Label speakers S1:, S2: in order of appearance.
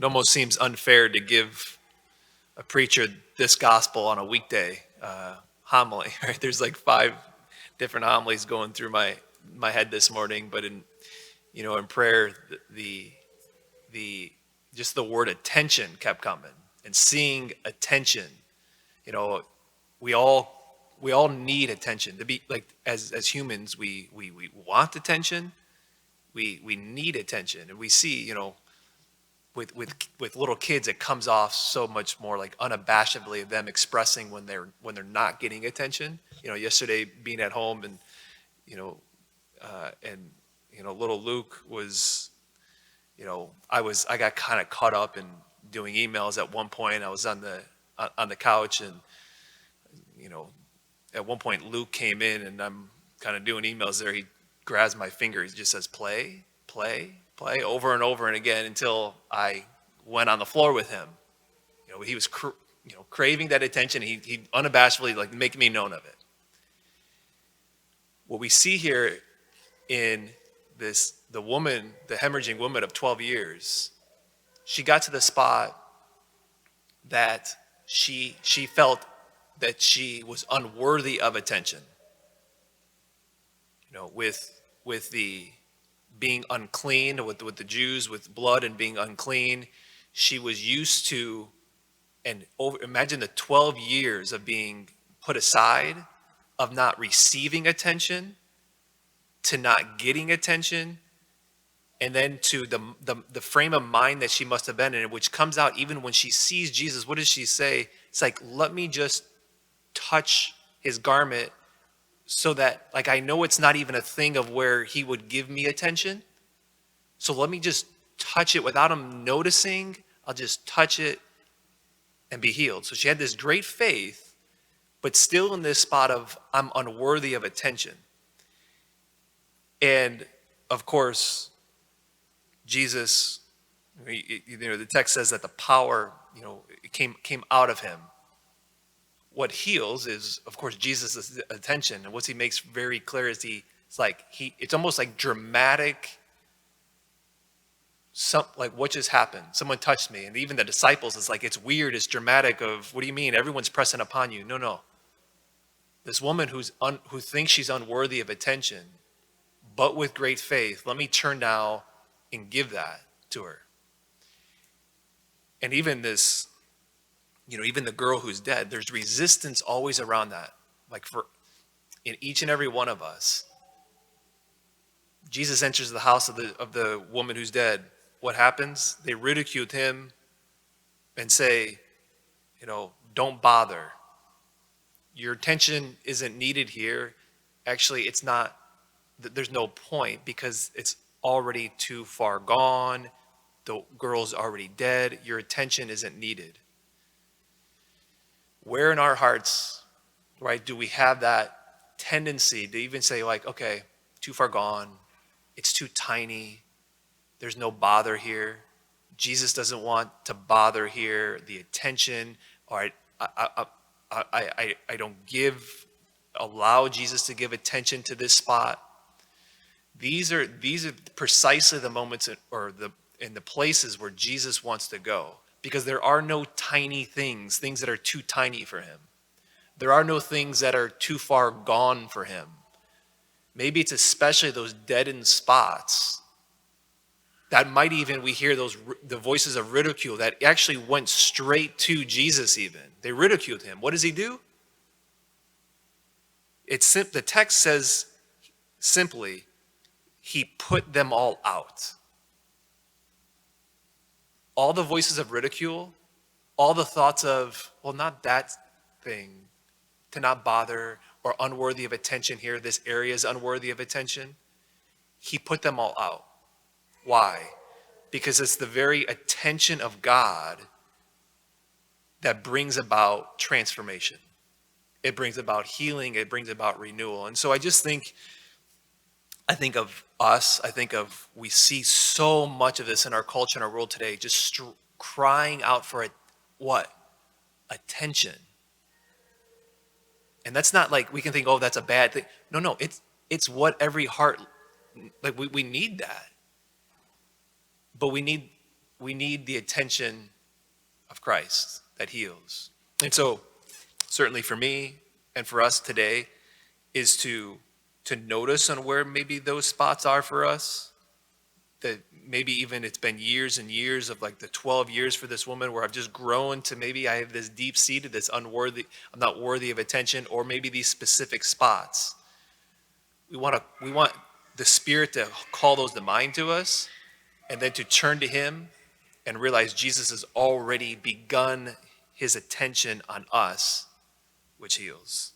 S1: It almost seems unfair to give a preacher this gospel on a weekday homily. Right? There's like 5 different homilies going through my head this morning, but in prayer, the just the word attention kept coming, and seeing attention. You know, we all need attention to be like as humans. We want attention. We need attention, and we see with little kids, it comes off so much more like unabashedly of them expressing when they're not getting attention. Yesterday being at home, and you know and little Luke was, I got kind of caught up in doing emails at one point. I was on the couch, and you know at one point Luke came in, and I'm kind of doing emails there. He grabs my finger. He just says play, play, play over and over and again until I went on the floor with him. He was craving that attention. He unabashedly like making me known of it. What we see here in the woman, the hemorrhaging woman of 12 years, she got to the spot that she felt that she was unworthy of attention. With the being unclean, with the Jews, with blood and being unclean, she was used to, imagine the 12 years of being put aside, of not receiving attention, to not getting attention, and then to the frame of mind that she must have been in, which comes out even when she sees Jesus. What does she say? It's like, let me just touch his garment, so that, like, I know it's not even a thing of where he would give me attention. So let me just touch it without him noticing. I'll just touch it and be healed. So she had this great faith, but still in this spot of, I'm unworthy of attention. And of course, Jesus, the text says that the power, it came out of him. What heals is, of course, Jesus' attention. And what he makes very clear is it's almost like dramatic, like what just happened? Someone touched me. And even the disciples, it's like, it's weird, it's dramatic of, what do you mean? Everyone's pressing upon you. No. This woman who thinks she's unworthy of attention, but with great faith, let me turn now and give that to her. And even this, even the girl who's dead, there's resistance always around that. Like in each and every one of us, Jesus enters the house of the woman who's dead. What happens? They ridicule him and say, don't bother. Your attention isn't needed here. Actually, it's not. There's no point, because it's already too far gone. The girl's already dead. Your attention isn't needed. Where in our hearts, right, do we have that tendency to even say, like, okay, too far gone, it's too tiny, there's no bother here, Jesus doesn't want to bother here, the attention, or I don't allow Jesus to give attention to this spot. These are precisely the moments in the places where Jesus wants to go. Because there are no tiny things that are too tiny for him. There are no things that are too far gone for him. Maybe it's especially those deadened spots that might even, we hear the voices of ridicule that actually went straight to Jesus even. They ridiculed him. What does he do? The text says simply, he put them all out. All the voices of ridicule, all the thoughts of, well, not that thing, to not bother, or unworthy of attention here, this area is unworthy of attention. He put them all out. Why? Because it's the very attention of God that brings about transformation. It brings about healing. It brings about renewal. And so I think of us, we see so much of this in our culture and our world today, just crying out for what? Attention. And that's not like we can think, oh, that's a bad thing. No, it's what every heart, like we need that. But we need we need the attention of Christ that heals. And so, certainly for me and for us today, is to notice on where maybe those spots are for us. That maybe even it's been years and years of like the 12 years for this woman where I've just grown to maybe I have this deep seated, this unworthy, I'm not worthy of attention, or maybe these specific spots. We want the Spirit to call those to mind to us, and then to turn to Him and realize Jesus has already begun His attention on us, which heals.